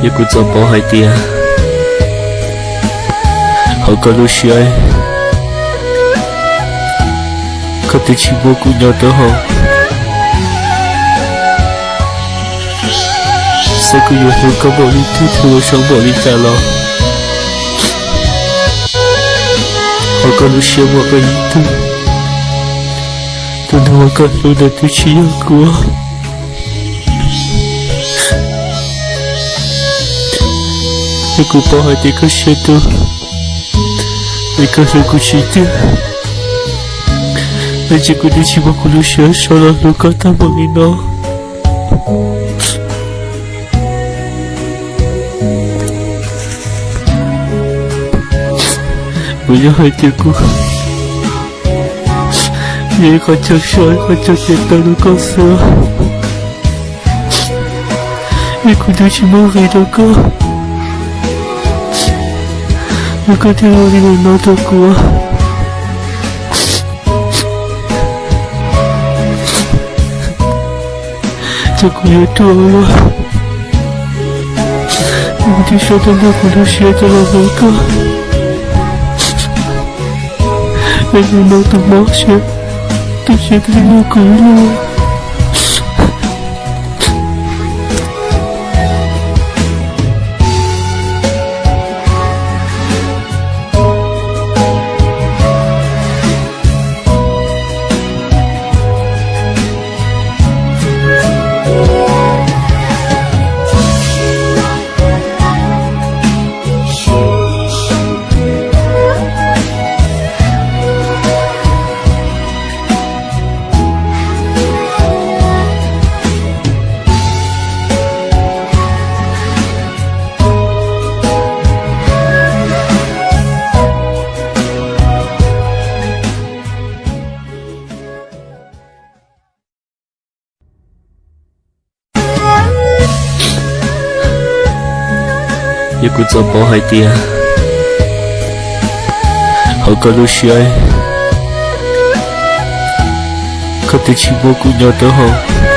一個就保係啲啊，好個路線，佢哋全部姑娘都好，這個月好個玻璃兔兔上玻璃帶咯，好個路線我個一度，等到我個路的對起要過。一個包係啲個寫到，一個係個寫到，而且個啲全部個路寫上了路高大冇你咯。不要係啲個，你好像說好像見到路高色，一個都全部係到個。我個天我哋攞到過，這個月多了，我哋說的那個都寫到了那個，那個攞到冇寫，都寫到那個了。一個就保係啲啊，好個路線，佢哋全部姑娘都好。